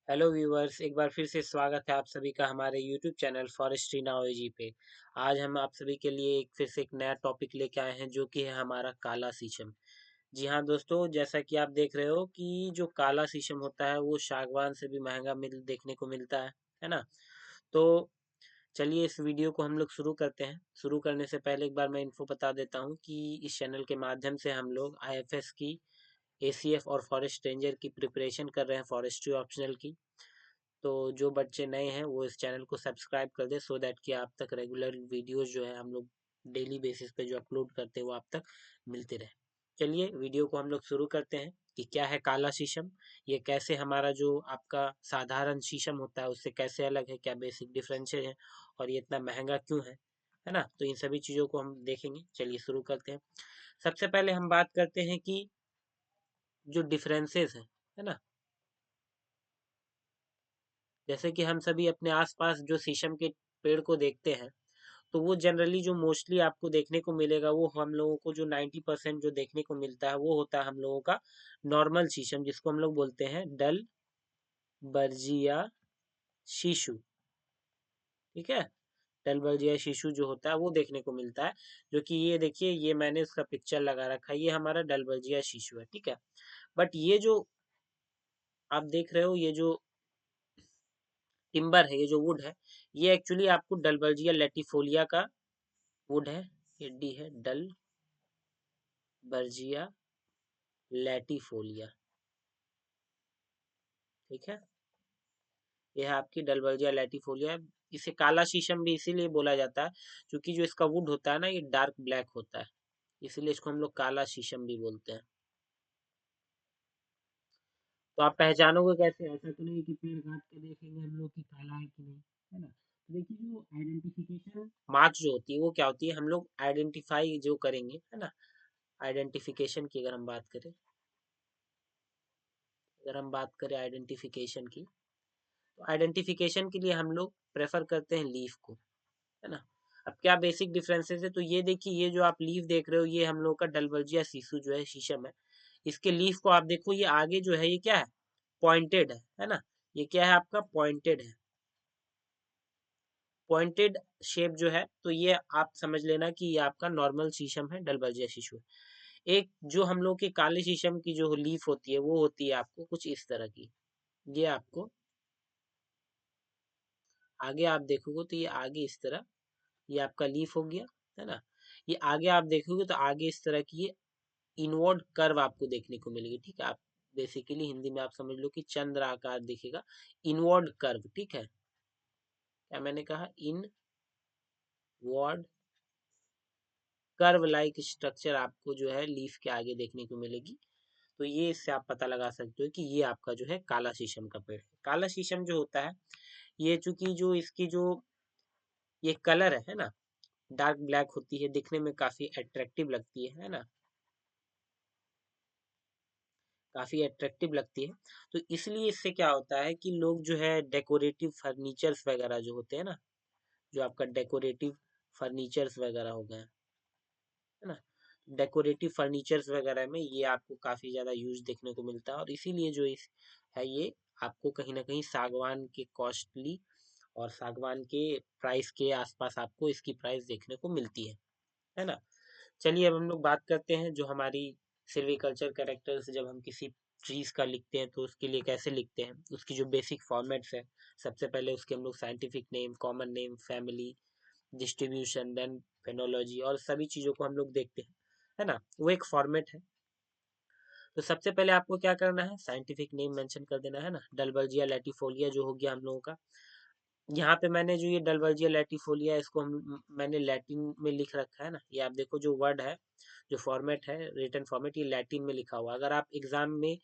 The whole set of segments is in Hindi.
हेलो व्यूअर्स, एक बार फिर से स्वागत है आप सभी का हमारे यूट्यूब चैनल फॉरेस्ट्री नॉलेजी पे। आज हम आप सभी के लिए फिर से एक नया टॉपिक लेके आए हैं जो कि है हमारा काला शीशम। जी हाँ दोस्तों, जैसा कि आप देख रहे हो कि जो काला शीशम होता है वो सागवान से भी महंगा देखने को मिलता है ना। तो चलिए इस वीडियो को हम लोग शुरू करते हैं। शुरू करने से पहले एक बार मैं इन्फो बता देता हूँ कि इस चैनल के माध्यम से हम लोग IFS की, ACF और फॉरेस्ट रेंजर की प्रिपरेशन कर रहे हैं, फॉरेस्ट्री ऑप्शनल की। तो जो बच्चे नए हैं वो इस चैनल को सब्सक्राइब कर दे सो दैट कि आप तक रेगुलर वीडियोस जो है हम लोग डेली बेसिस पे जो अपलोड करते हैं वो आप तक मिलते रहे। चलिए वीडियो को हम लोग शुरू करते हैं कि क्या है काला शीशम, ये कैसे हमारा जो आपका साधारण शीशम होता है उससे कैसे अलग है, क्या बेसिक डिफरेंसेस है और ये इतना महंगा क्यों है ना। तो इन सभी चीज़ों को हम देखेंगे। चलिए शुरू करते हैं। सबसे पहले हम बात करते हैं कि जो डिफरेंसेस है ना। जैसे कि हम सभी अपने आसपास जो शीशम के पेड़ को देखते हैं तो वो जनरली जो मोस्टली आपको देखने को मिलेगा वो हम लोगों को जो 90% जो देखने को मिलता है वो होता है हम लोगों का नॉर्मल शीशम, जिसको हम लोग बोलते हैं डल बर्जिया शीशु। ठीक है, डल बर्जिया शीशु जो होता है वो देखने को मिलता है। जो कि ये देखिए, ये मैंने इसका पिक्चर लगा रखा है, ये हमारा डल बर्जिया शीशु है। ठीक है, बट ये जो आप देख रहे हो, ये जो टिम्बर है, ये जो वुड है, ये एक्चुअली आपको डलबर्जिया लेटिफोलिया का वुड है। ये डी है, डल बर्जिया लैटिफोलिया। ठीक है, यह आपकी डलबर्जिया लैटिफोलिया है। इसे काला शीशम भी इसीलिए बोला जाता है क्योंकि जो इसका वुड होता है ना ये डार्क ब्लैक होता है, इसीलिए इसको हम लोग काला शीशम भी बोलते हैं। तो आप पहचानोगे कैसे? ऐसा तो नहीं कि पेड़ काट के देखेंगे हम लोग कि काला है कि नहीं, है ना। तो देखिए, जो आइडेंटिफिकेशन मार्क्स जो होती है वो क्या होती है, हम लोग आइडेंटिफाई जो करेंगे, है ना। आइडेंटिफिकेशन की अगर हम बात करें, आइडेंटिफिकेशन की, तो आइडेंटिफिकेशन के लिए हम लोग प्रेफर करते हैं लीफ को, है ना। अब क्या बेसिक डिफरेंसेस है, तो ये देखिए, ये जो आप लीफ देख रहे हो ये हम लोग का डलबर्जिया सीसू जो है शीशम है। इसके लीफ को आप देखो, ये आगे जो है ये क्या है, पॉइंटेड है ना। ये क्या है आपका, पॉइंटेड है, पॉइंटेड शेप जो है। तो ये आप समझ लेना कि ये आपका नॉर्मल शीशम है, डलबर्जिया शीशु है। एक जो हम लोग के काले शीशम की जो लीफ होती है वो होती है आपको कुछ इस तरह की। ये आपको आगे आप देखोगे तो ये आगे इस तरह, ये आपका लीफ हो गया, है ना। ये आगे आप देखोगे तो आगे इस तरह की ये इनवर्ड कर्व आपको देखने को मिलेगी। ठीक है, आप बेसिकली हिंदी में आप समझ लो कि चंद्र आकार दिखेगा, इनवर्ड कर्व। ठीक है, क्या मैंने कहा, इनवर्ड कर्व लाइक स्ट्रक्चर आपको जो है लीफ के आगे देखने को मिलेगी। तो ये इससे आप पता लगा सकते हो कि ये आपका जो है काला शीशम का पेड़ है। काला शीशम जो होता है ये, चूंकि जो इसकी जो ये कलर है ना, डार्क ब्लैक होती है, दिखने में काफी अट्रैक्टिव लगती है ना, काफी अट्रैक्टिव लगती है। तो इसलिए इससे क्या होता है कि लोग जो है डेकोरेटिव फर्नीचर्स वगैरह जो होते हैं ना, जो आपका डेकोरेटिव फर्नीचर्स वगैरह हो गए, है ना, डेकोरेटिव फर्नीचर्स वगैरह में ये आपको काफी ज्यादा यूज देखने को मिलता है। और इसीलिए जो इस है ये आपको कहीं ना कहीं सागवान के कॉस्टली और सागवान के प्राइस के आसपास आपको इसकी प्राइस देखने को मिलती है ना। चलिए अब हम लोग बात करते हैं जो हमारी सिल्वीकल्चर कैरेक्टर्स, जब हम किसी ट्रीज का लिखते हैं तो उसके लिए कैसे लिखते हैं, उसकी जो बेसिक फॉर्मेट्स है। सबसे पहले उसके हम लोग scientific name, common name, family, distribution, then phenology और सभी चीज़ों को हम लोग देखते हैं, है ना। वो एक फॉर्मेट है। तो सबसे पहले आपको क्या करना है, साइंटिफिक नेम मेंशन कर देना, है ना। डलबर्जिया लैटिफोलिया जो हो गया हम लोगों का। यहाँ पे मैंने जो ये डलवर्जिया लैटिफोलिया इसको मैंने लैटिन में लिख रखा है ना। ये आप देखो जो वर्ड है, जो फॉर्मेट है, रिटन फॉर्मेट, ये लैटिन में लिखा हुआ। अगर आप एग्जाम में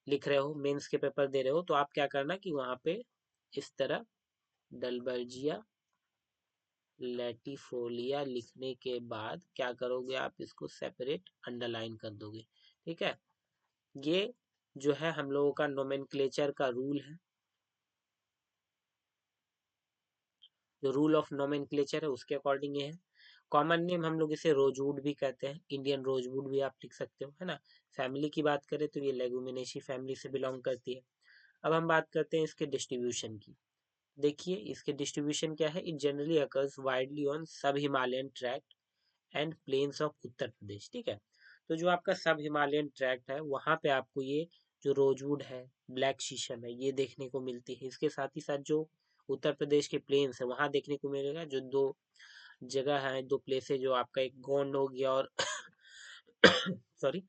लिख रहे हो, मेंस के पेपर दे रहे हो, तो आप क्या करना कि वहाँ पे इस तरह डलबर्जिया लैटिफोलिया लिखने के बाद क्या करोगे, आप इसको सेपरेट अंडरलाइन कर दोगे। ठीक है, ये जो है हम लोगों का नोमेनक्लेचर का रूल है, जो रूल ऑफ नोमेनक्लेचर है उसके अकॉर्डिंग ये है। कॉमन नेम हम लोग इसे रोजवुड भी कहते हैं, इंडियन रोजवुड भी आप लिख सकते हो, है ना। फैमिली की बात करें तो ये लेगुमिनेसी फैमिली से बिलोंग करती है। अब हम बात करते हैं इसके डिस्ट्रीब्यूशन की। देखिए इसके डिस्ट्रीब्यूशन क्या है, it generally occurs widely on sub Himalayan tract and plains of Uttar Pradesh. ठीक है, तो जो आपका सब हिमालयन ट्रैक्ट है वहाँ पे आपको ये जो रोजवुड है, ब्लैक शीशम है, ये देखने को मिलती है। इसके साथ ही साथ जो उत्तर प्रदेश के प्लेन्स है वहाँ देखने को मिलेगा जो दो जगह है, दो प्लेस है, जो आपका एक गोंड हो गया और सॉरी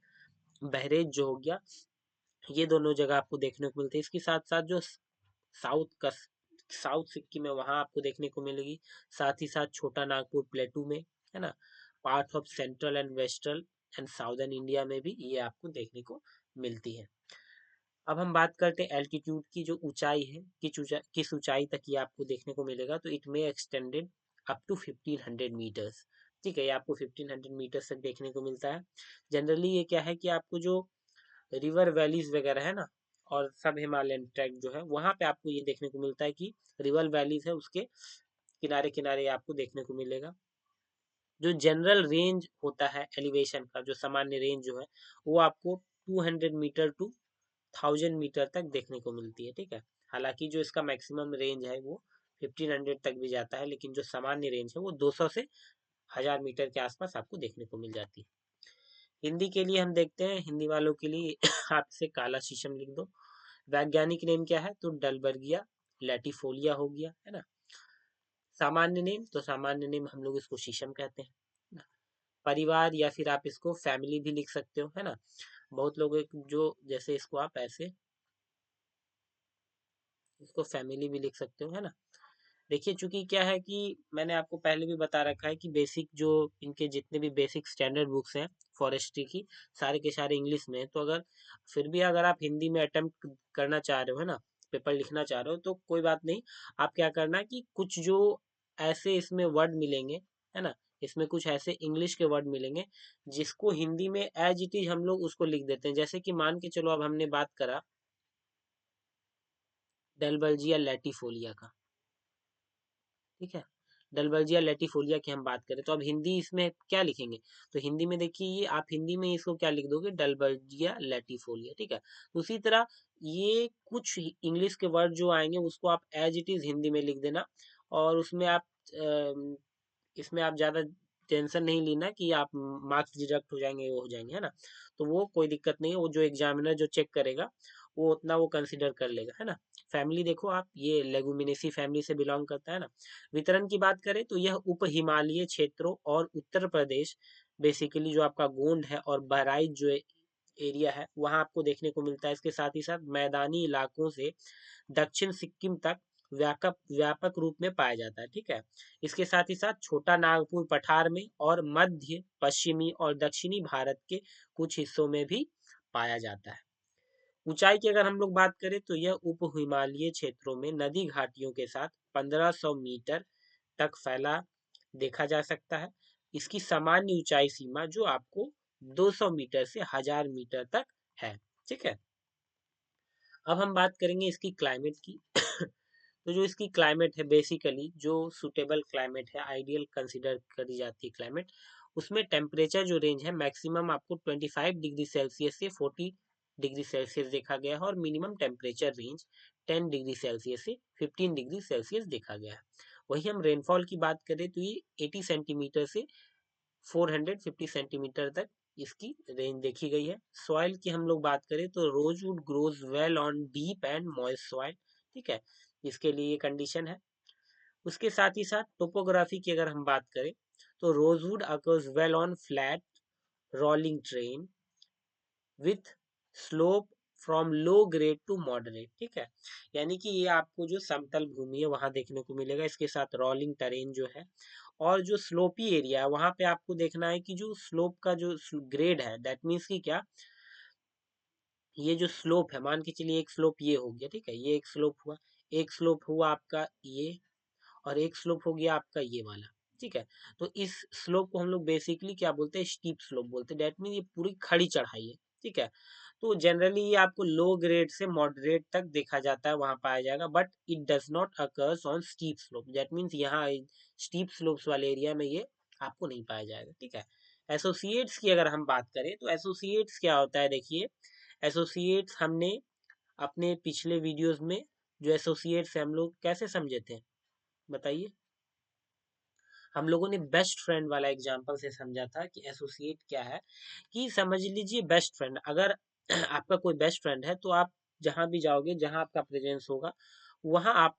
बहरेज जो हो गया, ये दोनों जगह आपको देखने को मिलती है। इसके साथ साथ जो साउथ का साउथ सिक्किम में वहाँ आपको देखने को मिलेगी। साथ ही साथ छोटा नागपुर प्लेटू में, है ना, part of central and western and southern India में भी ये आपको देखने को मिलती है। अब हम बात करते हैं एल्टीट्यूड की, जो ऊंचाई है, किस ऊंचाई तक ये आपको देखने को मिलेगा, तो it may extended up to 1500 metres. ठीक है, ये आपको 1500 मीटर्स तक देखने को मिलता है। जनरली ये क्या है कि आपको जो रिवर वैलीज वगैरह है ना, और सब हिमालयन ट्रैक जो है वहाँ पे आपको ये देखने को मिलता है कि रिवर वैलीज है उसके किनारे किनारे आपको देखने को मिलेगा। जो जनरल रेंज होता है एलिवेशन का, जो सामान्य रेंज जो है वो आपको 200 मीटर टू 1000 मीटर तक देखने को मिलती है। ठीक है, हालांकि जो इसका मैक्सिमम रेंज है वो 1500 तक भी जाता है, लेकिन जो सामान्य रेंज है वो 200 से 1000 मीटर के आसपास आपको देखने को मिल जाती है। हिंदी के लिए हम देखते हैं, हिंदी वालों के लिए आप से काला शीशम लिख दो। वैज्ञानिक नेम क्या है, तो डलबर्गिया लैटिफोलिया हो गया, है ना। सामान्य नेम, तो सामान्य नेम हम लोग इसको शीशम कहते हैं ना। परिवार या फिर आप इसको फैमिली भी लिख सकते हो, है ना। बहुत लोग जो जैसे इसको आप ऐसे इसको फैमिली भी लिख सकते हो, है ना। देखिए चूंकि क्या है कि मैंने आपको पहले भी बता रखा है कि बेसिक जो इनके जितने भी बेसिक स्टैंडर्ड बुक्स हैं फॉरेस्ट्री की, सारे के सारे इंग्लिश में हैं। तो अगर फिर भी अगर आप हिंदी में अटेम्प्ट करना चाह रहे हो, है ना, पेपर लिखना चाह रहे हो, तो कोई बात नहीं। आप क्या करना कि कुछ जो ऐसे इसमें वर्ड मिलेंगे, है ना, इसमें कुछ ऐसे इंग्लिश के वर्ड मिलेंगे जिसको हिंदी में एज इट इज हम लोग उसको लिख देते हैं। जैसे कि मान के चलो अब हमने बात करा डेलबर्जिया लैटिफोलिया का, ठीक है, डलबर्जिया लेटिफोलिया की हम बात करें, तो अब हिंदी इसमें क्या लिखेंगे, तो हिंदी में देखिए ये आप हिंदी में इसको क्या लिख दोगे, डलबर्जिया लेटिफोलिया। ठीक है, तो उसी तरह ये कुछ इंग्लिश के वर्ड जो आएंगे उसको आप एज इट इज हिंदी में लिख देना। और उसमें आप इसमें आप ज़्यादा टेंशन नहीं लेना कि आप मार्क्स डिडक्ट हो जाएंगे, वो हो जाएंगे, है ना। तो वो कोई दिक्कत नहीं है, वो जो एग्जामिनर जो चेक करेगा वो उतना वो कंसिडर कर लेगा, है ना। फैमिली देखो आप, ये लेगुमिनेसी फैमिली से बिलोंग करता है ना। वितरण की बात करें तो यह उप हिमालय क्षेत्रों और उत्तर प्रदेश, बेसिकली जो आपका गोंड है और बहराइच जो एरिया है वहाँ आपको देखने को मिलता है। इसके साथ ही साथ मैदानी इलाकों से दक्षिण सिक्किम तक व्यापक व्यापक रूप में पाया जाता है। ठीक है, इसके साथ ही साथ छोटा नागपुर पठार में और मध्य पश्चिमी और दक्षिणी भारत के कुछ हिस्सों में भी पाया जाता है। ऊंचाई की अगर हम लोग बात करें तो यह उप हिमालय क्षेत्रों में नदी घाटियों के साथ 1500 मीटर तक फैला देखा जा सकता है। इसकी सामान्य ऊंचाई सीमा जो आपको 200 मीटर से 1000 मीटर तक है। ठीक है, अब हम बात करेंगे इसकी क्लाइमेट की। तो जो इसकी क्लाइमेट है, बेसिकली जो सुटेबल क्लाइमेट है, आइडियल कंसिडर करी जाती है क्लाइमेट, उसमें टेम्परेचर जो रेंज है मैक्सिमम आपको 25 डिग्री सेल्सियस से 40 डिग्री सेल्सियस देखा गया है, और minimum temperature range 10 degree Celsius से 15 डिग्री सेल्सियस देखा गया है। वही हम रेनफॉल की बात करें तो ये 80 सेंटीमीटर से 450 सेंटीमीटर तक इसकी रेंज देखी गई है। सॉइल की हम लोग बात करें तो rosewood grows well on deep and moist soil. ठीक है, इसके लिए ये कंडीशन है। उसके साथ ही साथ टोपोग्राफी की अगर हम बात करें तो rosewood occurs well on flat rolling train with slope from low grade two moderate. ठीक है, यानी कि ये आपको जो समतल भूमि है वहां देखने को मिलेगा। इसके साथ रोलिंग टेरेन जो है, और जो स्लोपी एरिया है वहां पे आपको देखना है कि जो स्लोप का जो ग्रेड है, दैट मीन्स कि क्या, ये जो स्लोप है, मान के चलिए एक स्लोप ये हो गया, ठीक है, ये एक स्लोप हुआ, एक स्लोप हुआ आपका ये, और एक स्लोप हो गया आपका ये वाला। ठीक है, तो इस स्लोप को हम लोग बेसिकली क्या बोलते हैं, स्टीप स्लोप बोलते हैं। डेट मीन ये पूरी खड़ी चढ़ाई है। ठीक है, तो जनरली ये आपको लो ग्रेड से मॉडरेट तक देखा जाता है, वहां पाया जाएगा, but it does not occurs on steep slope. That means यहाँ स्टीप स्लोप्स वाले एरिया में ये आपको नहीं पाया जाएगा। ठीक है, एसोसिएट्स की अगर हम बात करें तो एसोसिएट्स क्या होता है, देखिए एसोसिएट्स हमने अपने पिछले वीडियोस में जो एसोसिएट से हम लोग कैसे समझे थे, बताइए। हम लोगों ने बेस्ट फ्रेंड वाला एग्जांपल से समझा था कि एसोसिएट क्या है, कि समझ लीजिए बेस्ट फ्रेंड, अगर आपका कोई बेस्ट फ्रेंड है तो आप जहां भी जाओगे, जहां आपका प्रेजेंस होगा, वहां आप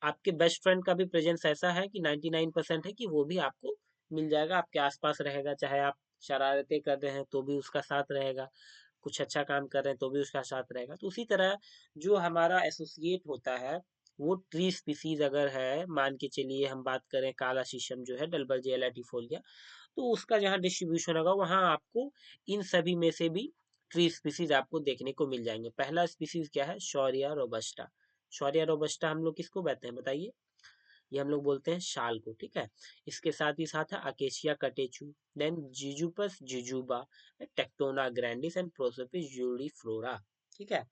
आपके बेस्ट फ्रेंड का भी प्रेजेंस ऐसा है कि 99% है कि वो भी आपको मिल जाएगा, आपके आसपास रहेगा। चाहे आप शरारतें कर रहे हैं तो भी उसका साथ रहेगा, कुछ अच्छा काम कर रहे हैं तो भी उसका साथ रहेगा। तो उसी तरह जो हमारा एसोसिएट होता है, वो ट्री स्पीसीज अगर है, मान के चलिए हम बात करें काला शीशम जो है डलबर्जिया लैटिफोलिया, तो उसका जहाँ डिस्ट्रीब्यूशन होगा वहाँ आपको इन सभी में से भी ट्री स्पीसीज आपको देखने को मिल जाएंगे। पहला स्पीसीज क्या है, शौरिया रोबस्टा। शौरिया रोबस्टा हम लोग किसको कहते हैं बताइए, ये हम लोग बोलते हैं शाल को, ठीक है। इसके साथ ही साथ है Acacia catechu, then Ziziphus jujuba, Tectona grandis and Prosopis juliflora, ठीक है।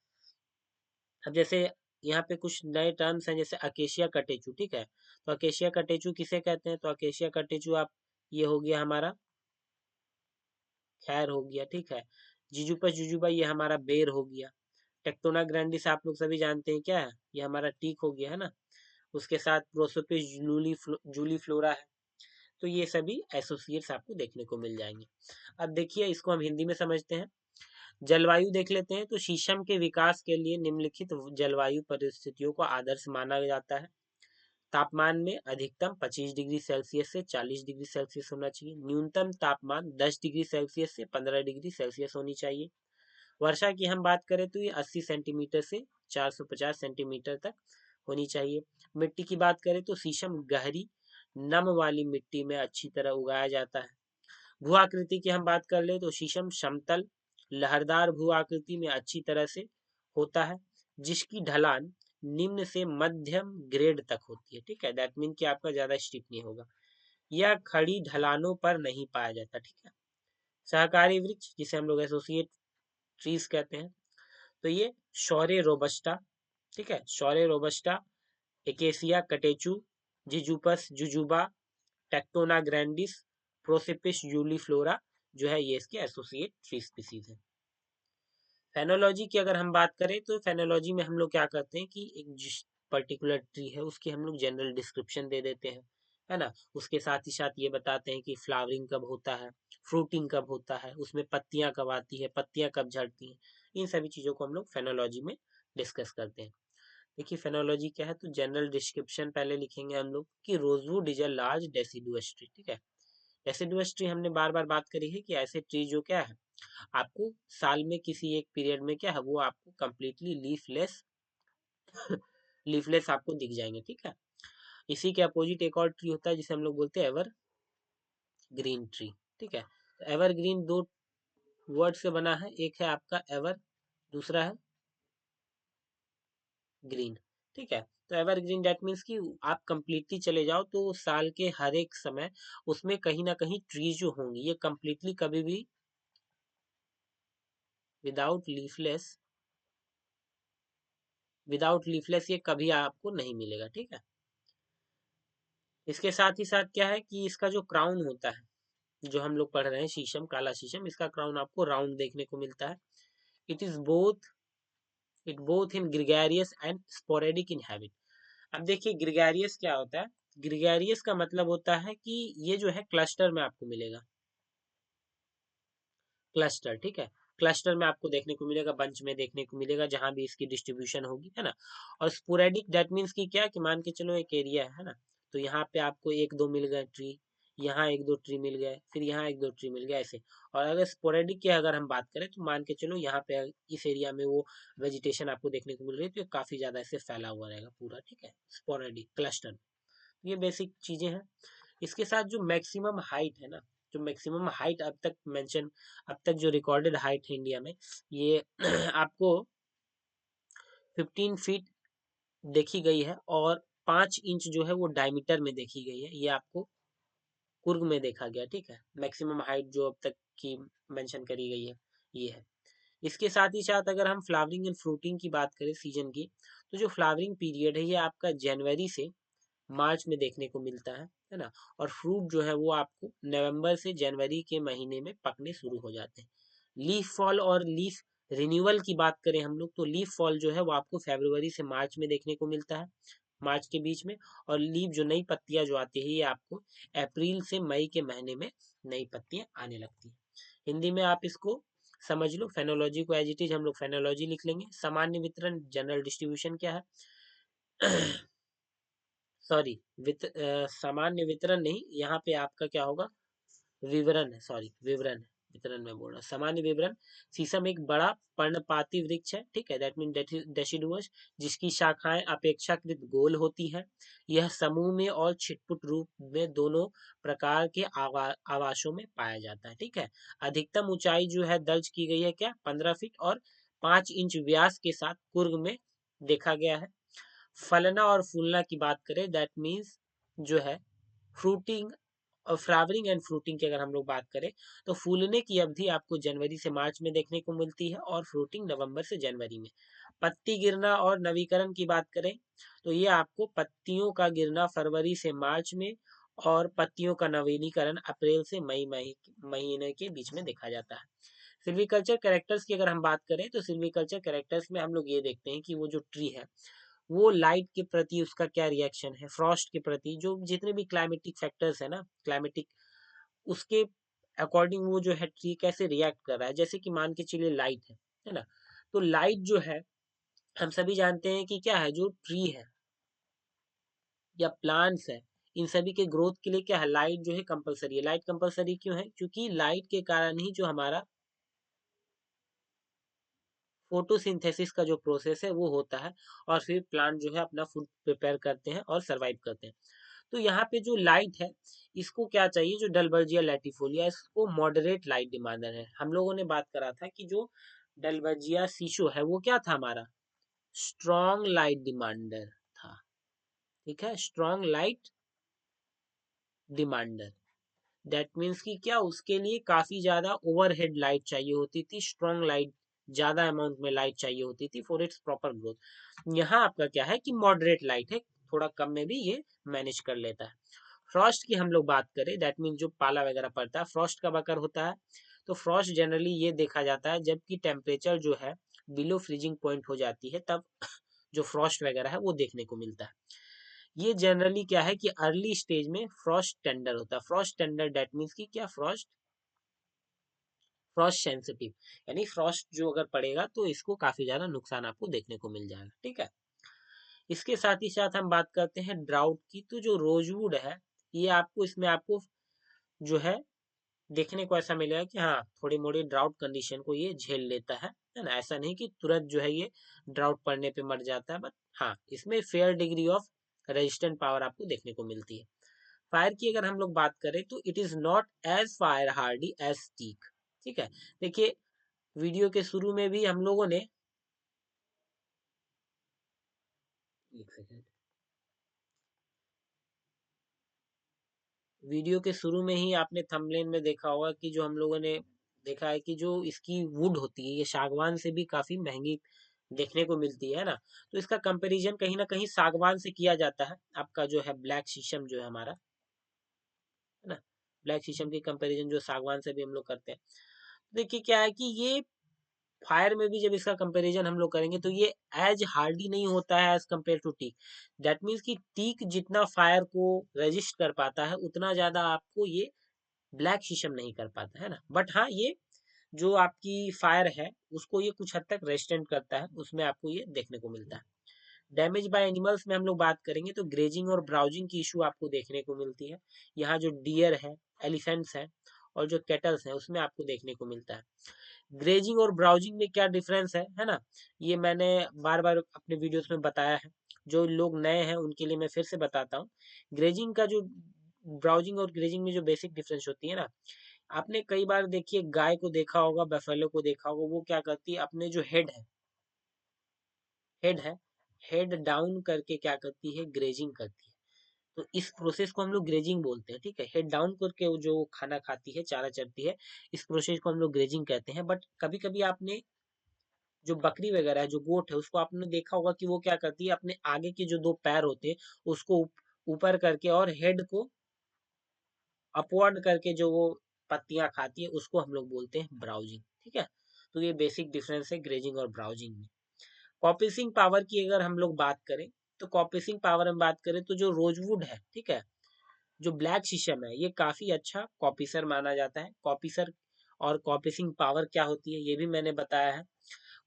अब जैसे यहाँ पे कुछ नए टर्म्स हैं, जैसे अकेशिया कटेचू, ठीक है। तो अकेशिया कटेचू किसे कहते हैं, तो अकेशिया कटेचू आप, ये हो गया हमारा खैर हो गया, ठीक है। जिजुपस जुजुबा ये हमारा बेर हो गया। टेक्टोना ग्रैंडिस आप लोग सभी जानते हैं क्या है, ये हमारा टीक हो गया है ना। उसके साथ प्रोसोपिस जूली फ्लोरा है। तो ये सभी एसोसिएट्स आपको देखने को मिल जाएंगे। अब देखिए इसको हम हिंदी में समझते हैं। जलवायु देख लेते हैं। तो शीशम के विकास के लिए निम्नलिखित जलवायु परिस्थितियों को आदर्श माना जाता है। तापमान में अधिकतम 25 डिग्री सेल्सियस से 40 डिग्री सेल्सियस होना चाहिए। न्यूनतम तापमान 10 डिग्री सेल्सियस से 15 डिग्री सेल्सियस होनी चाहिए। वर्षा की हम बात करें तो ये 80 सेंटीमीटर से 450 सेंटीमीटर तक होनी चाहिए। मिट्टी की बात करें तो शीशम गहरी नम वाली मिट्टी में अच्छी तरह उगाया जाता है। भू आकृति की हम बात कर ले तो शीशम समतल लहरदार भू आकृति में अच्छी तरह से होता है, जिसकी ढलान निम्न से मध्यम ग्रेड तक होती है, ठीक है। दैट मीन कि आपका ज्यादा स्टिप नहीं होगा। यह खड़ी ढलानों पर नहीं पाया जाता, ठीक है। सहकारी वृक्ष जिसे हम लोग एसोसिएट ट्रीज कहते हैं, तो ये शौर्य रोबस्टा, ठीक है। Shorea robusta, Acacia catechu, Ziziphus jujuba, Tectona grandis, Prosopis juliflora जो है, ये इसके एसोसिएट ट्री स्पीसीज है। फेनोलॉजी की अगर हम बात करें तो फेनोलॉजी में हम लोग क्या करते हैं कि एक जिस पर्टिकुलर ट्री है उसकी हम लोग जनरल डिस्क्रिप्शन दे देते हैं, है ना। उसके साथ ही साथ ये बताते हैं कि फ्लावरिंग कब होता है, फ्रूटिंग कब होता है, उसमें पत्तियां कब आती है, पत्तियां कब झड़ती हैं। इन सभी चीजों को हम लोग फेनोलॉजी में डिस्कस करते हैं। देखिए फेनोलॉजी क्या है, तो जनरल डिस्क्रिप्शन पहले लिखेंगे हम लोग कि rosewood is a large deciduous tree, ठीक है। डेसिडुअस ट्री हमने बार बार बात करी है कि ऐसे ट्री जो क्या है, आपको साल में किसी एक पीरियड में क्या है, वो आपको कंप्लीटली लीफलेस लीफलेस आपको दिख जाएंगे, ठीक है। इसी के अपोजिट एक और ट्री होता है जिसे हम लोग बोलते हैं एवर ग्रीन ट्री, ठीक है। तो एवर ग्रीन दो वर्ड से बना है, एक है आपका एवर, दूसरा है ग्रीन, ठीक है। तो एवर ग्रीन दैट मीन्स कि आप कंप्लीटली चले जाओ तो साल के हर एक समय उसमें कहीं ना कहीं ट्रीज जो होंगी, ये कंप्लीटली कभी भी विदाउट लीफलेस, ये कभी आपको नहीं मिलेगा, ठीक है। इसके साथ ही साथ क्या है कि इसका जो क्राउन होता है, जो हम लोग पढ़ रहे हैं शीशम, काला शीशम, इसका क्राउन आपको राउंड देखने को मिलता है। It is both it both in gregarious and sporadic in habit. अब देखिए ग्रिगेरियस क्या होता है, ग्रिगेरियस का मतलब होता है कि ये जो है क्लस्टर में आपको मिलेगा, क्लस्टर, ठीक है। क्लस्टर में आपको देखने को मिलेगा, बंच में देखने को मिलेगा, जहां भी इसकी डिस्ट्रीब्यूशन होगी, है ना। और स्पोरेडिक दैट मीन्स कि क्या, कि मान के चलो एक एरिया है ना, तो यहाँ पे आपको एक दो मिल गए ट्री, यहाँ एक दो ट्री मिल गए, फिर यहाँ एक दो ट्री मिल गए, ऐसे। और अगर स्पोरेडिक की अगर हम बात करें तो मान के चलो यहाँ पे इस एरिया में वो वेजिटेशन आपको देखने को मिल रही है, तो ये काफी ज्यादा ऐसे फैला हुआ रहेगा पूरा, ठीक है। स्पोरेडिक क्लस्टर, ये बेसिक चीजें हैं। इसके साथ जो मैक्सिमम हाइट है ना, जो मैक्सिमम हाइट अब तक जो रिकॉर्डेड हाइट है इंडिया में, ये आपको 15 फीट देखी गई है, और 5 इंच जो है वो डायमीटर में देखी गई है, ये आपको कुर्ग में देखा गया, ठीक है। मैक्सिमम हाइट जो अब तक की मेंशन करी गई है, ये है। इसके साथ ही साथ अगर हम फ्लावरिंग एंड फ्रूटिंग की बात करें सीजन की, तो जो फ्लावरिंग पीरियड है ये आपका जनवरी से मार्च में देखने को मिलता है ना। और फ्रूट जो है वो आपको नवंबर से जनवरी के महीने में पकने शुरू हो जाते हैं। लीफ फॉल और लीफ रिन्यूअल की बात करें हम लोग तो लीफ फॉल जो है वो आपको फरवरी से मार्च में देखने को मिलता है, मार्च के बीच में। और लीफ जो नई पत्तियां जो आती है ये आपको अप्रैल से मई के महीने में नई पत्तियां आने लगती है। हिंदी में आप इसको समझ लो, फेनोलॉजी को एज इट इज हम लोग फेनोलॉजी लिख लेंगे। सामान्य वितरण जनरल डिस्ट्रीब्यूशन क्या है सॉरी, सामान्य वितरण नहीं, यहाँ पे आपका क्या होगा, विवरण है, सॉरी विवरण है, वितरण में बोल रहा सामान्य विवरण। शीशम एक बड़ा पर्णपाती वृक्ष है, ठीक है, दैट मीन डेसिडुअस, जिसकी शाखाएं अपेक्षाकृत गोल होती हैं। यह समूह में और छिटपुट रूप में दोनों प्रकार के आवासों में पाया जाता है, ठीक है। अधिकतम ऊंचाई जो है दर्ज की गई है क्या, 15 फीट, और 5 इंच व्यास के साथ कुर्ग में देखा गया है। फलना और फूलना की बात करें, दैट मीन्स जो है फ्रूटिंग और फ्लावरिंग एंड फ्रूटिंग की अगर हम लोग बात करें तो फूलने की अवधि आपको जनवरी से मार्च में देखने को मिलती है और फ्रूटिंग नवंबर से जनवरी में। पत्ती गिरना और नवीकरण की बात करें तो ये आपको पत्तियों का गिरना फरवरी से मार्च में और पत्तियों का नवीनीकरण अप्रैल से मई महीने के बीच में देखा जाता है। सिल्वीकल्चर कैरेक्टर्स की अगर हम बात करें तो सिल्वीकल्चर कैरेक्टर्स में हम लोग ये देखते हैं कि वो जो ट्री है वो लाइट के प्रति उसका क्या रिएक्शन है, फ्रॉस्ट के प्रति, जो जितने भी क्लाइमेटिक फैक्टर्स है ना, क्लाइमेटिक, उसके अकॉर्डिंग वो जो है ट्री कैसे रिएक्ट कर रहा है। जैसे कि मान के चलिए लाइट है ना, तो लाइट जो है हम सभी जानते हैं कि क्या है, जो ट्री है या प्लांट्स है, इन सभी के ग्रोथ के लिए क्या है, लाइट जो है कंपलसरी है। लाइट कंपलसरी क्यों है, क्योंकि लाइट के कारण ही जो हमारा फोटोसिंथेसिस का जो प्रोसेस है वो होता है, और फिर प्लांट जो है अपना फूड प्रिपेयर करते हैं और सरवाइव करते हैं। तो यहाँ पे जो लाइट है इसको क्या चाहिए, जो डलबर्जिया लैटिफोलिया, इसको मॉडरेट लाइट डिमांडर है। हम लोगों ने बात करा था कि जो डलबर्जिया सीशो है वो क्या था हमारा, स्ट्रॉन्ग लाइट डिमांडर था, ठीक है, strong light demander. That means कि क्या, उसके लिए काफी ज्यादा ओवरहेड लाइट चाहिए होती थी, स्ट्रॉन्ग लाइट, ज्यादा अमाउंट में लाइट चाहिए होती थी फॉर इट्स प्रॉपर ग्रोथ। यहाँ आपका क्या है कि मॉडरेट लाइट है, थोड़ा कम में भी ये मैनेज कर लेता है। फ्रॉस्ट की हम लोग बात करें, दैट मीन जो पाला वगैरह पड़ता है, फ्रॉस्ट कब अकर होता है, तो फ्रॉस्ट जनरली ये देखा जाता है जबकि टेम्परेचर जो है बिलो फ्रीजिंग पॉइंट हो जाती है, तब जो फ्रॉस्ट वगैरह है वो देखने को मिलता है। ये जनरली क्या है कि अर्ली स्टेज में फ्रॉस्ट टेंडर होता है। फ्रॉस्ट टेंडर दैट मीन्स कि क्या, फ्रॉस्ट फ्रॉस्ट सेंसिटिव, यानी फ्रॉस्ट जो अगर पड़ेगा तो इसको काफी ज्यादा नुकसान आपको देखने को मिल जाएगा, ठीक है। इसके साथ ही साथ हम बात करते हैं ड्राउट की, तो जो रोजवुड है ये आपको, इसमें आपको जो है देखने को ऐसा मिलेगा कि हाँ थोड़ी मोड़ी ड्राउट कंडीशन को ये झेल लेता है ना। ऐसा नहीं कि तुरंत जो है ये ड्राउट पड़ने पे मर जाता है, बट हाँ इसमें fair degree of resistant power आपको देखने को मिलती है। फायर की अगर हम लोग बात करें तो it is not as fire hardy as teak, ठीक है। देखिए वीडियो के शुरू में भी हम लोगों ने, एक सेकेंड, वीडियो के शुरू में ही आपने थंबनेल में देखा होगा कि जो हम लोगों ने देखा है कि जो इसकी वुड होती है ये सागवान से भी काफी महंगी देखने को मिलती है ना। तो इसका कंपैरिजन कहीं ना कहीं सागवान से किया जाता है, आपका जो है ब्लैक शीशम जो है हमारा, है ना, ब्लैक शीशम की कंपैरिजन जो सागवान से भी हम लोग करते हैं। देखिए क्या है कि ये फायर में भी जब इसका कंपैरिजन हम लोग करेंगे तो ये एज हार्डी नहीं होता है as compare to teak. That means कि टीक जितना फायर को रेजिस्ट कर पाता है उतना ज्यादा आपको ये ब्लैक शीशम नहीं कर पाता है ना। बट हाँ ये जो आपकी फायर है उसको ये कुछ हद तक रेजिस्टेंट करता है, उसमें आपको ये देखने को मिलता है। डैमेज बाय एनिमल्स में हम लोग बात करेंगे तो ग्रेजिंग और ब्राउजिंग की इशू आपको देखने को मिलती है। यहाँ जो डियर है, एलिफेंट्स है और जो कैटल्स है उसमें आपको देखने को मिलता है। ग्रेजिंग और ब्राउजिंग में क्या डिफरेंस है ना, ये मैंने बार बार अपने वीडियोस में बताया है। जो लोग नए हैं उनके लिए मैं फिर से बताता हूँ। ग्रेजिंग का जो, ब्राउजिंग और ग्रेजिंग में जो बेसिक डिफरेंस होती है ना, आपने कई बार देखिए गाय को देखा होगा, बफेलो को देखा होगा, वो क्या करती है अपने जो हेड है हेड डाउन करके क्या करती है, ग्रेजिंग करती है। तो इस प्रोसेस को हम लोग ग्रेजिंग बोलते हैं, ठीक है। हेड डाउन करके वो जो खाना खाती है, चारा चरती है, इस प्रोसेस को हम लोग ग्रेजिंग कहते हैं। बट कभी कभी आपने जो बकरी वगैरह है, जो गोट है, उसको आपने देखा होगा कि वो क्या करती है, अपने आगे के जो दो पैर होते हैं उसको ऊपर करके और हेड को अपवर्ड करके जो वो पत्तियां खाती है उसको हम लोग बोलते हैं ब्राउजिंग, ठीक है। तो ये बेसिक डिफरेंस है ग्रेजिंग और ब्राउजिंग में। कॉपिसिंग पावर की अगर हम लोग बात करें, तो कॉपिसिंग पावर में बात करें तो जो रोजवुड है, ठीक है, जो ब्लैक शीशम है, ये काफी अच्छा कॉपिसर माना जाता है। कॉपिसर और कॉपिसिंग पावर क्या होती है ये भी मैंने बताया है।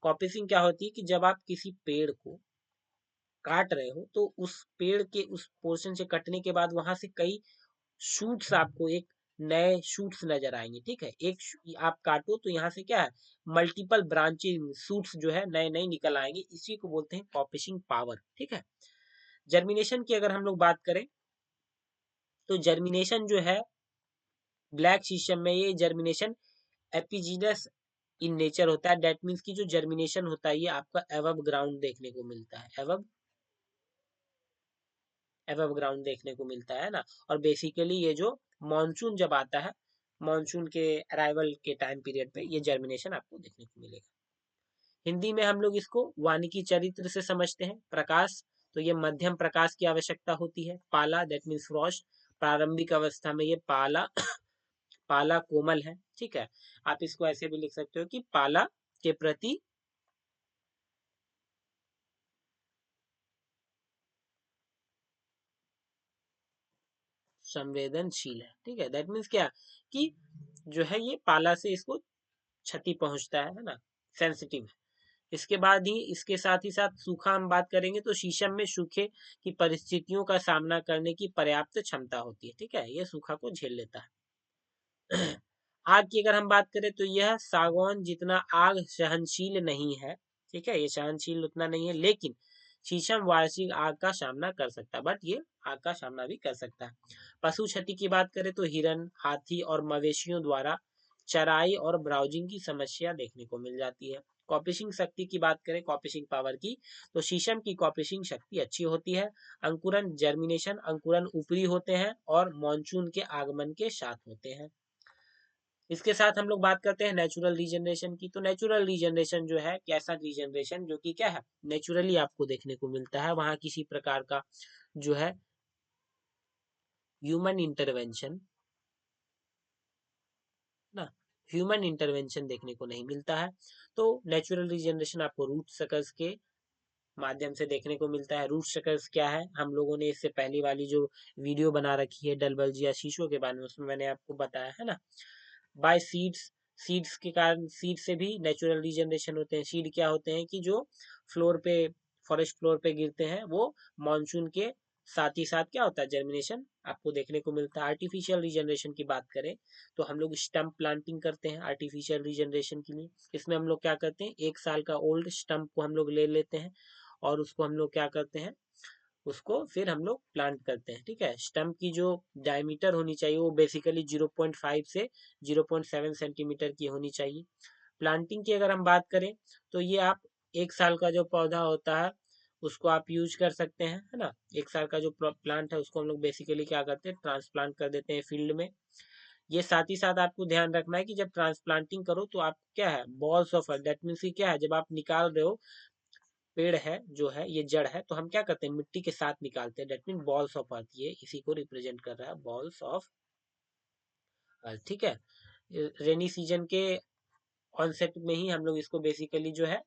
कॉपिसिंग क्या होती है कि जब आप किसी पेड़ को काट रहे हो तो उस पेड़ के उस पोर्शन से कटने के बाद वहां से कई शूट्स, आपको एक नए शूट्स नजर आएंगे, ठीक है। आप काटो तो यहाँ से क्या है, मल्टीपल ब्रांचिंग शूट्स जो है नए नए निकल आएंगे, इसी को बोलते हैं कॉपिशिंग पावर, ठीक है। जर्मिनेशन की अगर हम लोग बात करें, तो जर्मिनेशन जो है ब्लैक शीशम में, ये जर्मिनेशन एपिजीनस इन नेचर होता है। डेट मीन्स की जो जर्मिनेशन होता है ये आपका एवब ग्राउंड देखने को मिलता है, एवब ग्राउंड देखने को मिलता है ना। और बेसिकली ये जो मानसून जब आता है, मानसून के अराइवल के टाइम पीरियड पे ये जर्मिनेशन आपको देखने को मिलेगा। हिंदी में हम लोग इसको वानिकी चरित्र से समझते हैं। प्रकाश, तो ये मध्यम प्रकाश की आवश्यकता होती है। पाला दैट मीन्स फ्रॉस्ट, प्रारंभिक अवस्था में ये पाला पाला कोमल है, ठीक है। आप इसको ऐसे भी लिख सकते हो कि पाला के प्रति संवेदनशील है, ठीक है। दैट मीन्स क्या कि जो है ये पाला से इसको क्षति पहुंचता है ना, सेंसिटिव है। इसके बाद ही इसके साथ ही साथ सूखा हम बात करेंगे, तो शीशम में सूखे की परिस्थितियों का सामना करने की पर्याप्त क्षमता होती है, ठीक है, ये सूखा को झेल लेता है। आग की अगर हम बात करें तो यह सागौन जितना आग सहनशील नहीं है, ठीक है, ये सहनशील उतना नहीं है, लेकिन शीशम वार्षिक आग का सामना कर सकता है, बट ये आग का सामना भी कर सकता है। पशु क्षति की बात करें तो हिरन, हाथी और मवेशियों द्वारा चराई और ब्राउजिंग की समस्या देखने को मिल जाती है। कॉपिशिंग शक्ति की बात करें, कॉपिशिंग पावर की, तो शीशम की कॉपिशिंग शक्ति अच्छी होती है। अंकुरन जर्मिनेशन, अंकुरन ऊपरी होते हैं और मानसून के आगमन के साथ होते हैं। इसके साथ हम लोग बात करते हैं नेचुरल रीजनरेशन की। तो नेचुरल रीजनरेशन जो है, कैसा रीजनरेशन जो कि क्या है, नेचुरली आपको देखने को मिलता है, वहां किसी प्रकार का जो है ह्यूमन इंटरवेंशन ना, ह्यूमन इंटरवेंशन देखने को नहीं मिलता है। तो नेचुरल रीजनरेशन आपको रूट सकर्स के माध्यम से देखने को मिलता है। रूट शकर्स क्या है, हम लोगों ने इससे पहली वाली जो वीडियो बना रखी है डलबल्ज या शीशों के बारे में, उसमें मैंने आपको बताया है ना। बाय सीड्स, सीड्स के कारण, सीड से भी नेचुरल रीजनरेशन होते हैं। सीड क्या होते हैं कि जो फ्लोर पे, फॉरेस्ट फ्लोर पे गिरते हैं, वो मानसून के साथ ही साथ क्या होता है, जर्मिनेशन आपको देखने को मिलता है। आर्टिफिशियल रीजनरेशन की बात करें तो हम लोग स्टम्प प्लांटिंग करते हैं आर्टिफिशियल रीजनरेशन के लिए। इसमें हम लोग क्या करते हैं, 1 साल का ओल्ड स्टम्प को हम लोग ले लेते हैं और उसको हम लोग क्या करते हैं, उसको फिर हम लोग प्लांट करते हैं, ठीक है। स्टम्प की जो डायमीटर होनी चाहिए वो बेसिकली 0.5 से 0.7 सेंटीमीटर की होनी चाहिए। प्लांटिंग की अगर हम बात करें तो ये आप 1 साल का जो पौधा होता है उसको आप यूज कर सकते हैं, है ना। 1 साल का जो प्लांट है उसको हम लोग बेसिकली क्या करते हैं, ट्रांसप्लांट कर देते हैं फील्ड में। ये साथ ही साथ आपको ध्यान रखना है कि जब ट्रांसप्लांटिंग करो तो आप क्या है, balls of earth, that means क्या है, जब आप निकाल रहे हो पेड़ है जो है, ये जड़ है, तो हम क्या करते हैं, मिट्टी के साथ निकालते हैं, that mean balls of earth, ये इसी को रिप्रेजेंट कर रहा है, बॉल्स ऑफ अर्थ, ठीक है। रेनी सीजन के ऑनसेट में ही हम लोग इसको बेसिकली जो है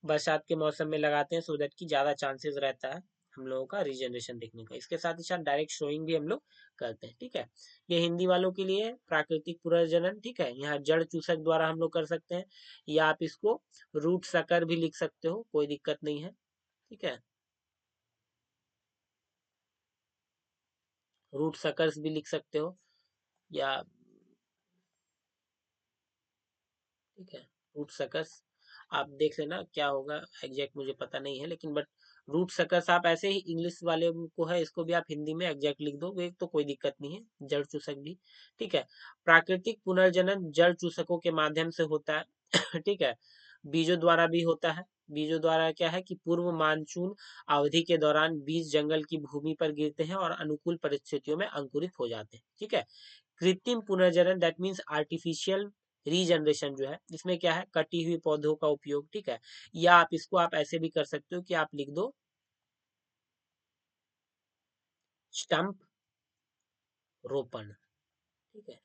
बरसात के मौसम में लगाते हैं, सो दैट की ज्यादा चांसेस रहता है हम लोगों का रीजनरेशन देखने का। इसके साथ ही साथ डायरेक्ट शोइंग भी हम लोग करते हैं, ठीक है। ये हिंदी वालों के लिए प्राकृतिक पुनर्जनन, ठीक है। यहाँ जड़ चूसक द्वारा हम लोग कर सकते हैं, या आप इसको रूट सकर भी लिख सकते हो, कोई दिक्कत नहीं है, ठीक है। रूट सकर्स भी लिख सकते हो, या ठीक है, रूट सकर्स आप देख लेना क्या होगा, एग्जैक्ट मुझे पता नहीं है, लेकिन बट रूट सकर्स आप ऐसे ही इंग्लिश वाले को है, इसको भी आप हिंदी में एग्जैक्ट लिख दो तो कोई दिक्कत नहीं है, जड़ चूसक भी, ठीक है। प्राकृतिक पुनर्जनन जड़ चूसकों के माध्यम से होता है ठीक है। बीजों द्वारा भी होता है। बीजों द्वारा क्या है कि पूर्व मानसून अवधि के दौरान बीज जंगल की भूमि पर गिरते हैं और अनुकूल परिस्थितियों में अंकुरित हो जाते हैं, ठीक है। कृत्रिम पुनर्जनन दैट मीन्स आर्टिफिशियल रीजनरेशन जो है, इसमें क्या है, कटी हुई पौधों का उपयोग, ठीक है। या आप इसको आप ऐसे भी कर सकते हो कि आप लिख दो स्टंप रोपण, ठीक है,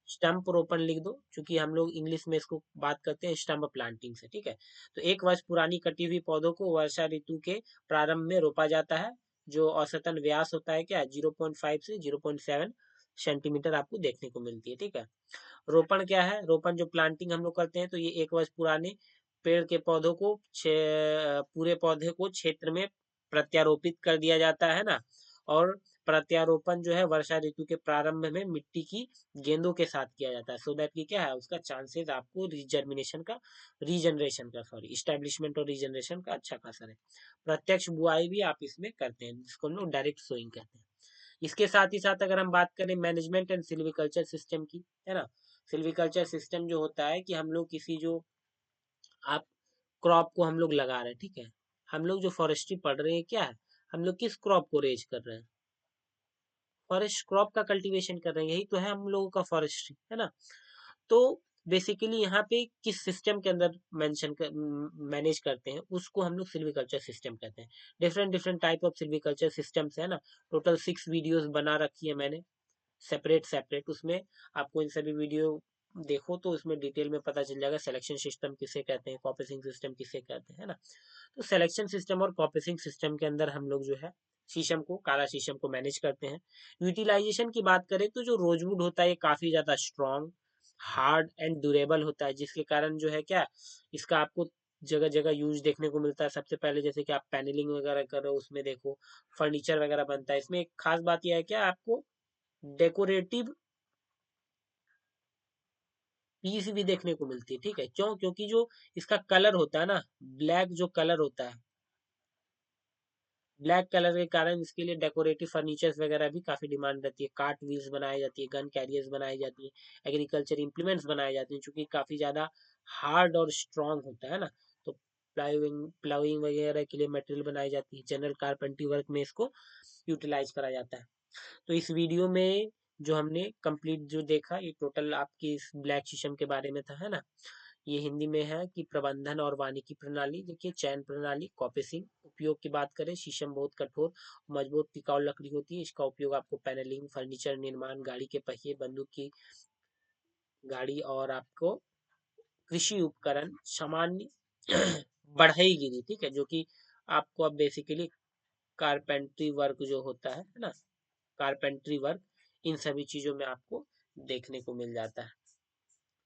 स्टम्प रोपण लिख दो, क्योंकि हम लोग इंग्लिश में इसको बात करते हैं स्टम्प प्लांटिंग से, ठीक है। तो 1 वर्ष पुरानी कटी हुई पौधों को वर्षा ऋतु के प्रारंभ में रोपा जाता है, जो औसतन व्यास होता है क्या 0.5 से 0.7 सेंटीमीटर आपको देखने को मिलती है, ठीक है। रोपण क्या है, रोपण जो प्लांटिंग हम लोग करते हैं, तो ये 1 वर्ष पुराने पेड़ के पौधों को पूरे पौधे को क्षेत्र में प्रत्यारोपित कर दिया जाता है ना। और प्रत्यारोपण जो है वर्षा ऋतु के प्रारंभ में मिट्टी की गेंदों के साथ किया जाता है, सो दैट की क्या है उसका चांसेस आपको इस्टेब्लिशमेंट और रीजनरेशन का अच्छा खासा है। प्रत्यक्ष बुआई भी आप इसमें करते हैं, जिसको हम लोग डायरेक्ट सोइंग कहते हैं। इसके साथ ही साथ अगर हम बात करें मैनेजमेंट एंड सिल्वीकल्चर सिस्टम की, है ना। सिल्वीकल्चर सिस्टम जो होता है कि हम लोग किसी जो आप क्रॉप को हम लोग लगा रहे हैं, ठीक है। हम लोग जो फॉरेस्ट्री पढ़ रहे हैं क्या है, हम लोग किस क्रॉप को रेज कर रहे हैं, फॉरेस्ट क्रॉप का कल्टीवेशन कर रहे हैं, यही तो है हम लोगों का फॉरेस्ट्री, है ना। तो बेसिकली यहाँ पे किस सिस्टम के अंदर मैनेज करते हैं उसको हम लोग सिल्वीकल्चर सिस्टम कहते हैं। Different different type of silviculture systems है ना। टोटल 6 वीडियोस बना रखी है मैंने, सेपरेट सेपरेट। उसमें आपको इन सभी वीडियो देखो तो उसमें डिटेल में पता चल जाएगा सिलेक्शन सिस्टम किसे कहते हैं, कॉपसिंग सिस्टम किसे कहते हैं, है ना। तो सिलेक्शन सिस्टम और कॉपसिंग सिस्टम के अंदर हम लोग जो है शीशम को, काला शीशम को मैनेज करते हैं। यूटिलाइजेशन की बात करें तो जो रोजवुड होता है ये काफी ज्यादा स्ट्रॉन्ग, हार्ड एंड ड्यूरेबल होता है, जिसके कारण जो है क्या इसका आपको जगह जगह यूज देखने को मिलता है। सबसे पहले जैसे कि आप पैनलिंग वगैरह कर रहे हो उसमें देखो, फर्नीचर वगैरह बनता है। इसमें एक खास बात यह है क्या आपको डेकोरेटिव पीस भी देखने को मिलती है, ठीक है। क्यों, क्योंकि जो इसका कलर होता है ना, ब्लैक जो कलर होता है, ब्लैक कलर के कारण इसके लिए डेकोरेटिव फर्नीचर्स वगैरह भी काफी डिमांड रहती है। कार्ट व्हील्स बनाई जाती है, गन कैरियर्स बनाई जाती है, एग्रीकल्चर इंप्लीमेंट्स बनाए जाते हैं, चूंकि काफी ज्यादा हार्ड और स्ट्रांग होता है ना। तो प्लाइंग वगैरह के लिए मटेरियल बनाई जाती है, जनरल कारपेंट्री वर्क में इसको यूटिलाइज करा जाता है। तो इस वीडियो में जो हमने कंप्लीट जो देखा ये टोटल आपकी इस ब्लैक शीशम के बारे में था, है ना। ये हिंदी में है कि प्रबंधन और वानिकी प्रणाली। देखिए चयन प्रणाली, कॉपसिंग। उपयोग की बात करें, शीशम बहुत कठोर मजबूत टिकाऊ लकड़ी होती है। इसका उपयोग आपको पैनलिंग, फर्नीचर निर्माण, गाड़ी के पहिए, बंदूक की गाड़ी और आपको कृषि उपकरण, सामान्य बढ़ई गिरी, ठीक है, जो कि आपको अब बेसिकली कारपेंट्री वर्क जो होता है ना, कारपेंट्री वर्क, इन सभी चीजों में आपको देखने को मिल जाता है।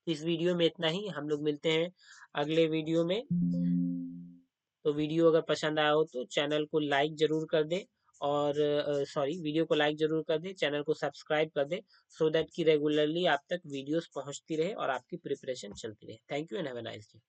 इस वीडियो में इतना ही, हम लोग मिलते हैं अगले वीडियो में। तो वीडियो अगर पसंद आया हो तो चैनल को लाइक जरूर कर दे, और सॉरी, वीडियो को लाइक जरूर कर दे, चैनल को सब्सक्राइब कर दे, सो दैट कि रेगुलरली आप तक वीडियोस पहुंचती रहे और आपकी प्रिपरेशन चलती रहे। Thank you and have a nice day.